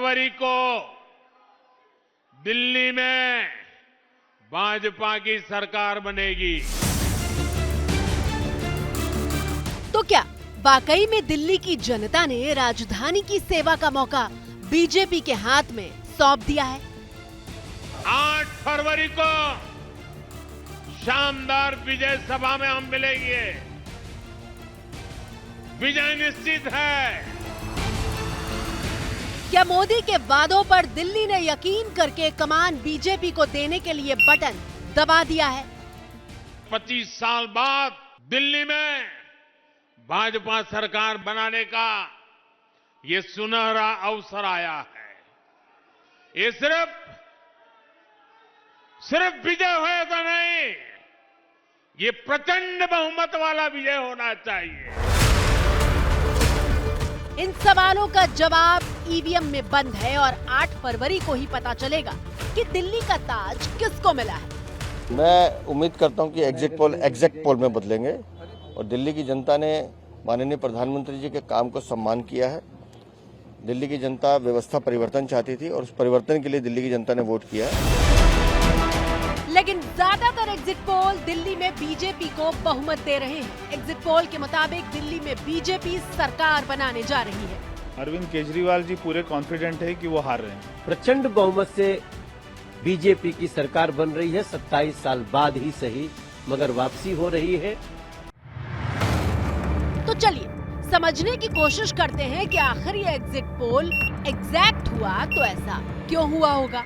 फरवरी को दिल्ली में भाजपा की सरकार बनेगी। तो क्या वाकई में दिल्ली की जनता ने राजधानी की सेवा का मौका बीजेपी के हाथ में सौंप दिया है? 8 फरवरी को शानदार विजय सभा में हम मिलेंगे। विजय निश्चित है। क्या मोदी के वादों पर दिल्ली ने यकीन करके कमान बीजेपी को देने के लिए बटन दबा दिया है? 25 साल बाद दिल्ली में भाजपा सरकार बनाने का ये सुनहरा अवसर आया है। ये सिर्फ विजय होगा नहीं, ये प्रचंड बहुमत वाला विजय होना चाहिए। इन सवालों का जवाब ईवीएम में बंद है और 8 फरवरी को ही पता चलेगा कि दिल्ली का ताज किसको मिला है। मैं उम्मीद करता हूं कि एग्जैक्ट पोल में बदलेंगे और दिल्ली की जनता ने माननीय प्रधानमंत्री जी के काम को सम्मान किया है। दिल्ली की जनता व्यवस्था परिवर्तन चाहती थी और उस परिवर्तन के लिए दिल्ली की जनता ने वोट किया है। लेकिन ज्यादातर एग्जिट पोल दिल्ली में बीजेपी को बहुमत दे रहे हैं। एग्जिट पोल के मुताबिक दिल्ली में बीजेपी सरकार बनाने जा रही है। अरविंद केजरीवाल जी पूरे कॉन्फिडेंट है कि वो हार रहे हैं। प्रचंड बहुमत से बीजेपी की सरकार बन रही है। 27 साल बाद ही सही, मगर वापसी हो रही है। तो चलिए समझने की कोशिश करते हैं कि आखिर ये एग्जिट पोल एग्जैक्ट हुआ तो ऐसा क्यों हुआ होगा।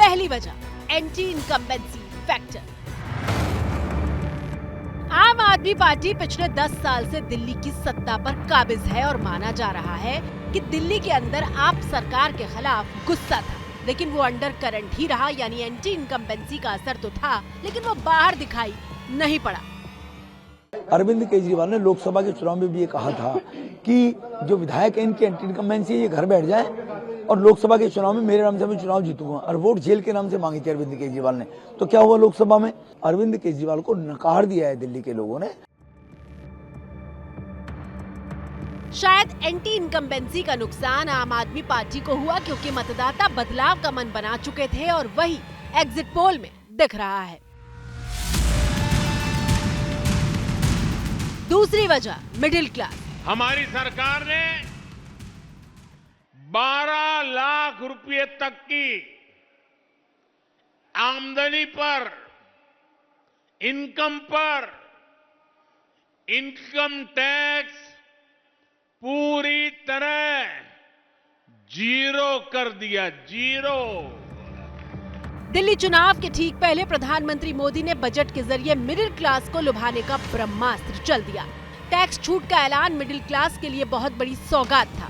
पहली वजह एंटी इनकम्बेंसी फैक्टर। आम आदमी पार्टी पिछले 10 साल से दिल्ली की सत्ता पर काबिज है और माना जा रहा है कि दिल्ली के अंदर आप सरकार के खिलाफ गुस्सा था, लेकिन वो अंडर करंट ही रहा, यानी एंटी इनकम्बेंसी का असर तो था लेकिन वो बाहर दिखाई नहीं पड़ा। अरविंद केजरीवाल ने लोकसभा के चुनाव में भी ये कहा था कि जो विधायक है इनकी एंटी इनकम्बेंसी है, ये घर बैठ जाए और लोकसभा के चुनाव में मेरे नाम से मैं चुनाव जीतूंगा, और वोट जेल के नाम से मांगी थी अरविंद केजरीवाल ने। तो क्या हुआ लोकसभा में? अरविंद केजरीवाल को नकार दिया है दिल्ली के लोगों ने। शायद एंटी इनकम्बेंसी का नुकसान आम आदमी पार्टी को हुआ क्योंकि मतदाता बदलाव का मन बना चुके थे और वही एग्जिट पोल में दिख रहा है। दूसरी वजह मिडिल क्लास। हमारी सरकार ने 12 लाख रुपए तक की आमदनी पर, इनकम पर इनकम टैक्स पूरी तरह जीरो कर दिया। जीरो। दिल्ली चुनाव के ठीक पहले प्रधानमंत्री मोदी ने बजट के जरिए मिडिल क्लास को लुभाने का ब्रह्मास्त्र चल दिया। टैक्स छूट का ऐलान मिडिल क्लास के लिए बहुत बड़ी सौगात था।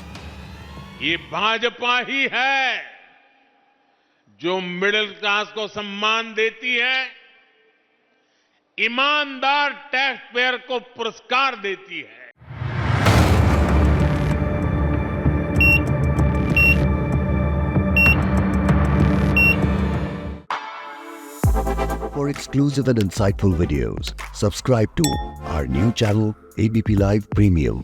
ये भाजपा ही है जो मिडिल क्लास को सम्मान देती है, ईमानदार टैक्स पेयर को पुरस्कार देती है। For exclusive and insightful videos, subscribe to our new channel ABP Live Premium.